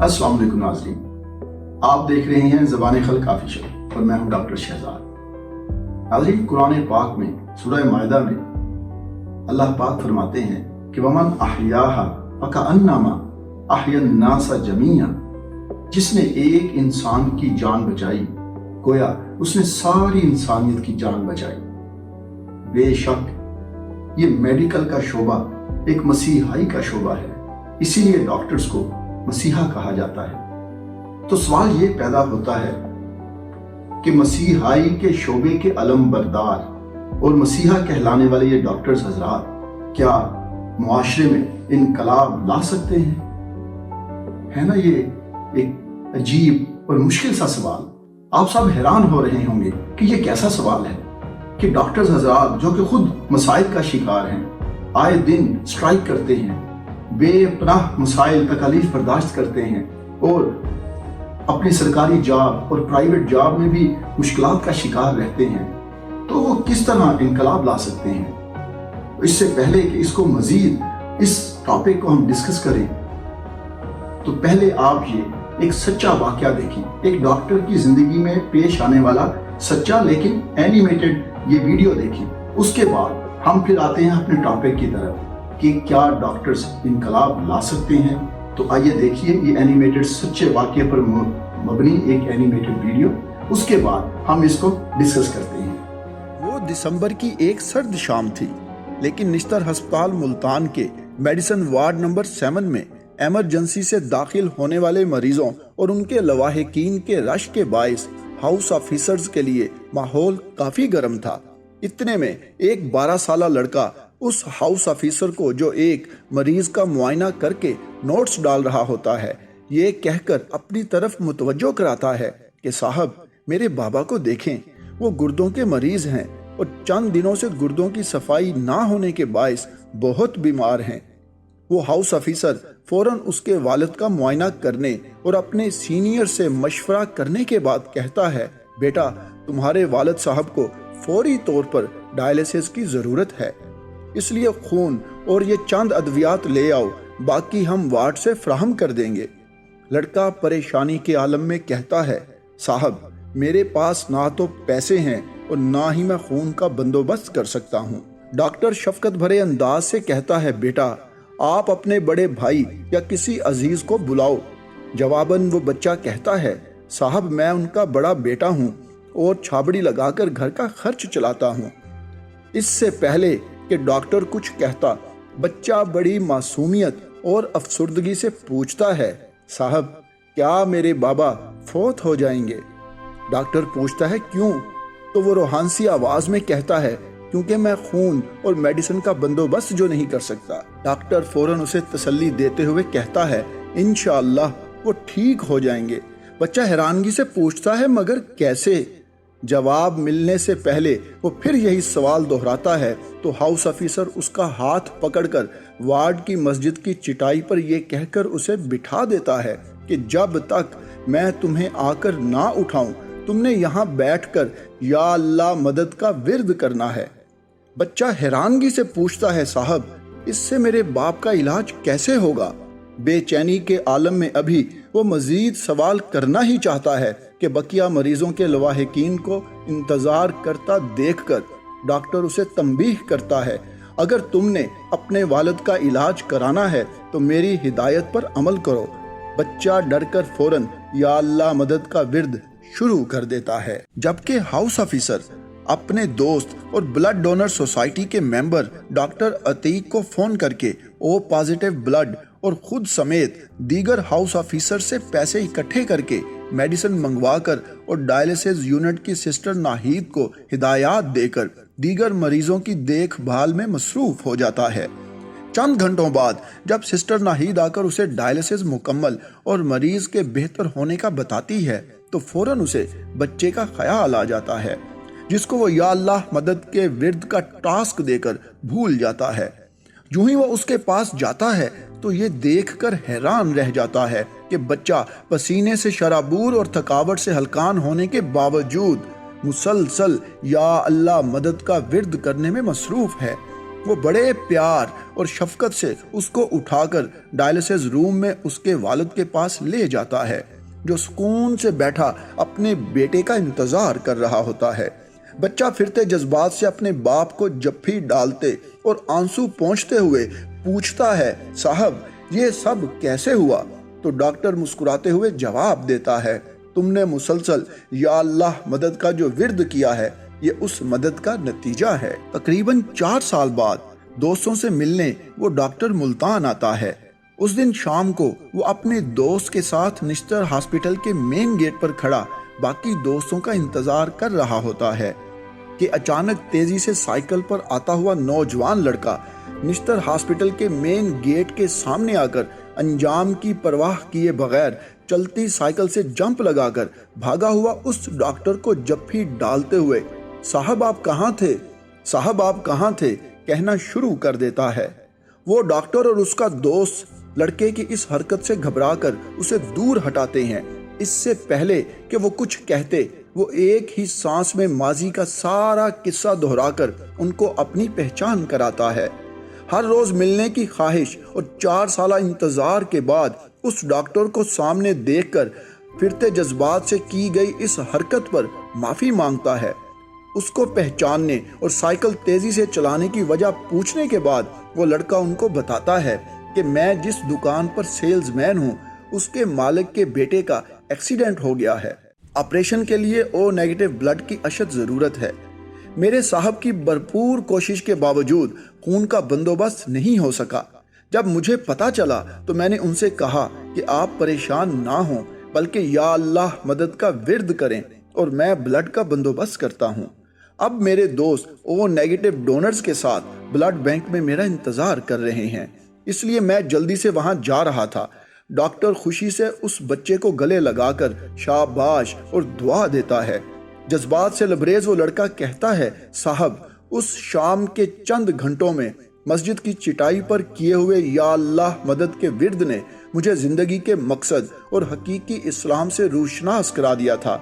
السلام علیکم ناظرین، آپ دیکھ رہے ہیں زبان-ے-خلق کافی شو اور میں ہوں ڈاکٹر شہزاد۔ ناظرین، قرآن پاک میں سورہ مائدہ میں اللہ پاک فرماتے ہیں کہ وَمَنْ أَحْيَاهَا فَكَأَنَّمَا أَحْيَا النَّاسَ جَمِيعًا، جس نے ایک انسان کی جان بچائی گویا اس نے ساری انسانیت کی جان بچائی۔ بے شک یہ میڈیکل کا شعبہ ایک مسیحائی کا شعبہ ہے، اسی لیے ڈاکٹرز کو مسیحا کہا جاتا ہے۔ تو سوال یہ پیدا ہوتا ہے کہ مسیحائی کے شعبے کے علم بردار اور مسیحا کہلانے والے یہ ڈاکٹرز حضرات کیا معاشرے میں انقلاب لا سکتے ہیں؟ ہے نا یہ ایک عجیب اور مشکل سا سوال۔ آپ سب حیران ہو رہے ہوں گے کہ یہ کیسا سوال ہے کہ ڈاکٹرز حضرات جو کہ خود مصائب کا شکار ہیں، آئے دن سٹرائک کرتے ہیں، بے پناہ مسائل تکالیف برداشت کرتے ہیں اور اپنی سرکاری جاب اور پرائیویٹ جاب میں بھی مشکلات کا شکار رہتے ہیں، تو وہ کس طرح انقلاب لا سکتے ہیں؟ اس سے پہلے کہ اس کو مزید اس ٹاپک کو ہم ڈسکس کریں تو پہلے آپ یہ ایک سچا واقعہ دیکھیں، ایک ڈاکٹر کی زندگی میں پیش آنے والا سچا لیکن اینیمیٹڈ یہ ویڈیو دیکھیں۔ اس کے بعد ہم پھر آتے ہیں اپنے ٹاپک کی طرف کہ کیا ڈاکٹرز انقلاب لا سکتے ہیں۔ تو آئیے دیکھیے یہ اینیمیٹڈ سچے واقعے پر مبنی ایک اینیمیٹڈ ویڈیو، اس کے بعد ہم اس کو ڈسکس کرتے ہیں۔ وہ دسمبر کی ایک سرد شام تھی، لیکن نشتر ہسپتال ملتان کے میڈیسن وارڈ نمبر 7 میں ایمرجنسی سے داخل ہونے والے مریضوں اور ان کے لواحقین کے رش کے باعث ہاؤس آفیسرز کے لیے ماحول کافی گرم تھا۔ اتنے میں ایک 12 سالہ لڑکا اس ہاؤس آفیسر کو جو ایک مریض کا معائنہ کر کے نوٹس ڈال رہا ہوتا ہے یہ کہہ کر اپنی طرف متوجہ کراتا ہے کہ صاحب میرے بابا کو دیکھیں، وہ گردوں کے مریض ہیں اور چند دنوں سے گردوں کی صفائی نہ ہونے کے باعث بہت بیمار ہیں۔ وہ ہاؤس آفیسر فوراً اس کے والد کا معائنہ کرنے اور اپنے سینئر سے مشورہ کرنے کے بعد کہتا ہے، بیٹا تمہارے والد صاحب کو فوری طور پر ڈائلیسس کی ضرورت ہے، اس لیے خون اور یہ چند ادویات لے آؤ، باقی ہم وارڈ سے فراہم کر دیں گے۔ لڑکا پریشانی کے عالم میں کہتا ہے، صاحب میرے پاس نہ تو پیسے ہیں اور نہ ہی میں خون کا بندوبست کر سکتا ہوں۔ ڈاکٹر شفقت بھرے انداز سے کہتا ہے، بیٹا آپ اپنے بڑے بھائی یا کسی عزیز کو بلاؤ۔ جواباً وہ بچہ کہتا ہے، صاحب میں ان کا بڑا بیٹا ہوں اور چھابڑی لگا کر گھر کا خرچ چلاتا ہوں۔ اس سے پہلے کہ ڈاکٹر کچھ کہتا، بچہ بڑی معصومیت اور افسردگی سے پوچھتا ہے، صاحب کیا میرے بابا فوت ہو جائیں گے؟ ڈاکٹر پوچھتا ہے کیوں؟ تو وہ روحانسی آواز میں کہتا ہے، کیونکہ میں خون اور میڈیسن کا بندوبست جو نہیں کر سکتا۔ ڈاکٹر فوراً اسے تسلی دیتے ہوئے کہتا ہے، انشاءاللہ وہ ٹھیک ہو جائیں گے۔ بچہ حیرانگی سے پوچھتا ہے، مگر کیسے؟ جواب ملنے سے پہلے وہ پھر یہی سوال دہراتا ہے تو ہاؤس آفیسر اس کا ہاتھ پکڑ کر وارڈ کی مسجد کی چٹائی پر یہ کہہ کر اسے بٹھا دیتا ہے کہ جب تک میں تمہیں آ کر نہ اٹھاؤں تم نے یہاں بیٹھ کر یا اللہ مدد کا ورد کرنا ہے۔ بچہ حیرانگی سے پوچھتا ہے، صاحب اس سے میرے باپ کا علاج کیسے ہوگا؟ بے چینی کے عالم میں ابھی وہ مزید سوال کرنا ہی چاہتا ہے کہ بقیہ مریضوں کے لواحقین کو انتظار کرتا دیکھ کر ڈاکٹر اسے تنبیہ کرتا ہے، اگر تم نے اپنے والد کا علاج کرانا ہے تو میری ہدایت پر عمل کرو۔ بچہ ڈر کر فوراً یا اللہ مدد کا ورد شروع کر دیتا ہے، جبکہ ہاؤس آفیسر اپنے دوست اور بلڈ ڈونر سوسائٹی کے ممبر ڈاکٹر عتیق کو فون کر کے او پازیٹیو بلڈ اور خود سمیت دیگر ہاؤس آفیسر سے پیسے اکٹھے کر کے میڈیسن منگوا کر اور ڈائلیسس یونٹ کی سسٹر ناہید کو ہدایات دے کر دیگر مریضوں کی دیکھ بھال میں مصروف ہو جاتا ہے۔ چند گھنٹوں بعد جب سسٹر ناہید آ کر اسے ڈائلیسس مکمل اور مریض کے بہتر ہونے کا بتاتی ہے تو فوراً اسے بچے کا خیال آ جاتا ہے، جس کو وہ یا اللہ مدد کے ورد کا ٹاسک دے کر بھول جاتا ہے۔ جو ہی وہ اس کے پاس جاتا ہے تو یہ دیکھ کر حیران رہ جاتا ہے کہ بچہ پسینے سے شرابور اور تھکاوٹ سے ہلکان ہونے کے باوجود مسلسل یا اللہ مدد کا ورد کرنے میں مصروف ہے۔ وہ بڑے پیار اور شفقت سے اس کو اٹھا کر ڈائلسس روم میں اس کے والد کے پاس لے جاتا ہے، جو سکون سے بیٹھا اپنے بیٹے کا انتظار کر رہا ہوتا ہے۔ بچہ پھرتے جذبات سے اپنے باپ کو جپھی ڈالتے اور آنسو پونچھتے ہوئے پوچھتا ہے، صاحب یہ سب کیسے ہوا؟ تو ڈاکٹر مسکراتے ہوئے جواب دیتا ہے، تم نے مسلسل یا اللہ مدد کا جو ورد کیا ہے، یہ اس مدد کا نتیجہ ہے۔ تقریباً 4 سال بعد دوستوں سے ملنے وہ ڈاکٹر ملتان آتا ہے۔ اس دن شام کو وہ اپنے دوست کے ساتھ نشتر ہاسپٹل کے مین گیٹ پر کھڑا باقی دوستوں کا انتظار کر رہا ہوتا ہے کہ اچانک تیزی سے سائیکل پر آتا ہوا نوجوان لڑکا نشتر ہاسپٹل کے مین گیٹ کے سامنے آ کر انجام کی پرواہ کیے بغیر چلتی سائیکل سے جمپ لگا کر بھاگا ہوا اس ڈاکٹر کو جپھی ڈالتے ہوئے صاحب آپ کہاں تھے؟ صاحب آپ کہاں تھے؟ کہنا شروع کر دیتا ہے۔ وہ ڈاکٹر اور اس کا دوست لڑکے کی اس حرکت سے گھبرا کر اسے دور ہٹاتے ہیں۔ اس سے پہلے کہ وہ کچھ کہتے، وہ ایک ہی سانس میں ماضی کا سارا قصہ دہرا کر ان کو اپنی پہچان کراتا ہے۔ ہر روز ملنے کی خواہش اور 4 سالہ انتظار کے بعد اس ڈاکٹر کو سامنے دیکھ کر پھرتے جذبات سے کی گئی اس حرکت پر معافی مانگتا ہے۔ اس کو پہچاننے اور سائیکل تیزی سے چلانے کی وجہ پوچھنے کے بعد وہ لڑکا ان کو بتاتا ہے کہ میں جس دکان پر سیلز مین ہوں اس کے مالک کے بیٹے کا ایکسیڈنٹ ہو گیا ہے۔ آپریشن کے لیے او نیگیٹو بلڈ کی اشد ضرورت ہے۔ میرے صاحب کی بھرپور کوشش کے باوجود خون کا بندوبست نہیں ہو سکا۔ جب مجھے پتا چلا تو میں نے ان سے کہا کہ آپ پریشان نہ ہوں بلکہ یا اللہ مدد کا ورد کریں اور میں بلڈ کا بندوبست کرتا ہوں۔ اب میرے دوست او نیگیٹو ڈونرز کے ساتھ بلڈ بینک میں میرا انتظار کر رہے ہیں، اس لیے میں جلدی سے وہاں جا رہا تھا۔ ڈاکٹر خوشی سے اس بچے کو گلے لگا کر شاباش اور دعا دیتا ہے۔ جذبات سے لبریز وہ لڑکا کہتا ہے، صاحب اس شام کے چند گھنٹوں میں مسجد کی چٹائی پر کیے ہوئے یا اللہ مدد کے ورد نے مجھے زندگی کے مقصد اور حقیقی اسلام سے روشناس کرا دیا تھا۔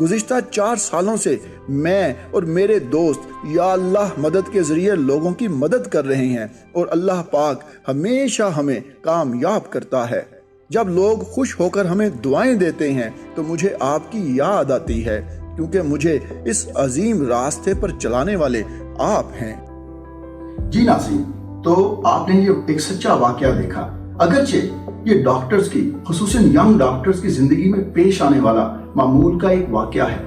گزشتہ 4 سالوں سے میں اور میرے دوست یا اللہ مدد کے ذریعے لوگوں کی مدد کر رہے ہیں اور اللہ پاک ہمیشہ ہمیں کامیاب کرتا ہے۔ جب لوگ خوش ہو کر ہمیں دعائیں دیتے ہیں تو مجھے آپ کی یاد آتی ہے، کیونکہ مجھے اس عظیم راستے پر چلانے والے آپ ہیں۔ جی ناظرین، تو آپ نے یہ ایک سچا واقعہ دیکھا۔ اگرچہ یہ ڈاکٹرز کی، خصوصاً ینگ ڈاکٹرز کی زندگی میں پیش آنے والا معمول کا ایک واقعہ ہے،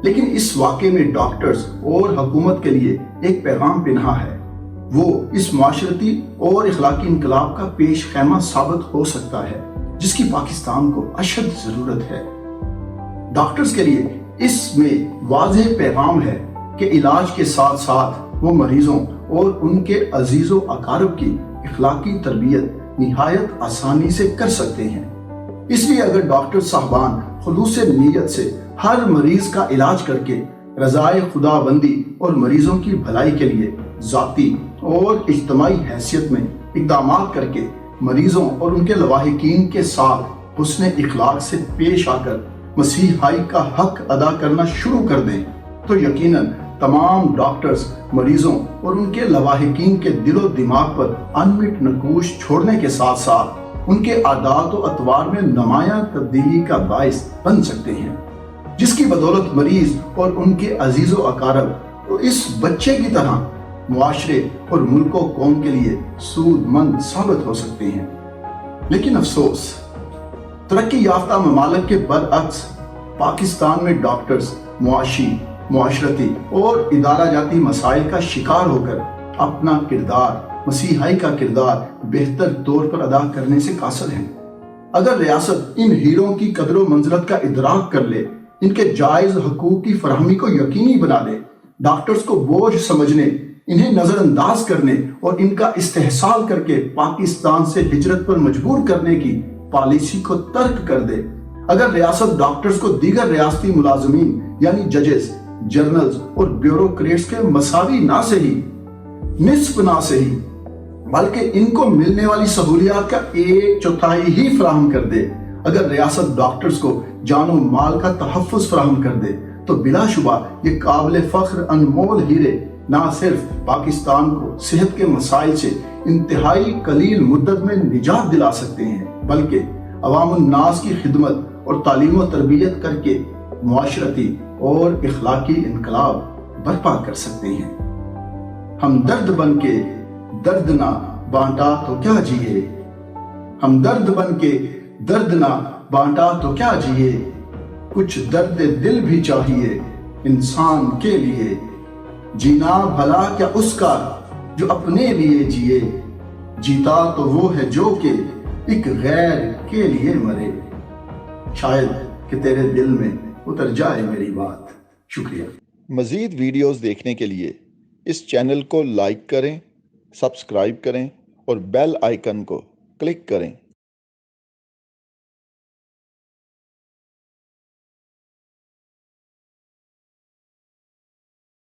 لیکن اس واقعے میں ڈاکٹرز اور حکومت کے لیے ایک پیغام پنہا ہے۔ وہ اس معاشرتی اور اخلاقی انقلاب کا پیش خیمہ ثابت ہو سکتا ہے جس کی پاکستان کو اشد ضرورت ہے۔ ڈاکٹرز کے لیے اس میں واضح پیغام ہے کہ علاج کے ساتھ ساتھ وہ مریضوں اور ان کے عزیز و اقارب کی اخلاقی تربیت نہایت آسانی سے کر سکتے ہیں۔ اس لیے اگر ڈاکٹر صاحبان خلوص نیت سے ہر مریض کا علاج کر کے رضائے خدا بندی اور مریضوں کی بھلائی کے لیے ذاتی اور اجتماعی حیثیت میں اقدامات کر کے مریضوں اور ان کے لواحقین کے ساتھ حسن اخلاق سے پیش آ کر مسیحائی کا حق ادا کرنا شروع کر دیں تو یقیناً تمام ڈاکٹرز مریضوں اور ان کے لواحقین کے دل و دماغ پر انمٹ نقوش چھوڑنے کے ساتھ ساتھ ان کے عادات و اطوار میں نمایاں تبدیلی کا باعث بن سکتے ہیں، جس کی بدولت مریض اور ان کے عزیز و اقارب اس بچے کی طرح معاشرے اور ملک و قوم کے لیے سود مند ثابت ہو سکتے ہیں۔ لیکن افسوس، ترقی یافتہ ممالک کے برعکس پاکستان میں ڈاکٹرز معاشی، معاشرتی اور ادارہ جاتی مسائل کا شکار ہو کر اپنا کردار، مسیحائی کا کردار بہتر طور پر ادا کرنے سے قاصر ہیں۔ اگر ریاست ان ہیروں کی قدر و منزلت کا ادراک کر لے، ان کے جائز حقوق کی فراہمی کو یقینی بنا دے، ڈاکٹرز کو بوجھ سمجھنے، انہیں نظر انداز کرنے اور ان کا استحصال کر کے پاکستان سے ہجرت پر مجبور کرنے کی پالیسی کو ترک کر دے، اگر ریاست ڈاکٹرز کو دیگر ریاستی ملازمین یعنی ججز، جرنلز اور بیوروکریٹس کے مساوی نہ صحیح، نصف نہ صحیح، بلکہ ان کو ملنے والی سہولیات کا 1/4 ہی فراہم کر دے، اگر ریاست ڈاکٹرز کو جان و مال کا تحفظ فراہم کر دے تو بلا شبہ یہ قابل فخر انمول ہیرے نہ صرف پاکستان کو صحت کے مسائل سے انتہائی قلیل مدت میں نجات دلا سکتے ہیں بلکہ عوام الناس کی خدمت اور تعلیم و تربیت کر کے معاشرتی اور اخلاقی انقلاب برپا کر سکتے ہیں۔ ہم درد بن کے درد نہ بانٹا تو کیا جیے، ہم درد بن کے درد نہ بانٹا تو کیا جیے، کچھ درد دل بھی چاہیے انسان کے لیے، جینا بھلا کیا اس کا جو اپنے لیے جیے، جیتا تو وہ ہے جو کہ ایک غیر کے لیے مرے۔ شاید کہ تیرے دل میں اتر جائے میری بات۔ شکریہ۔ مزید ویڈیوز دیکھنے کے لیے اس چینل کو لائک کریں، سبسکرائب کریں اور بیل آئیکن کو کلک کریں۔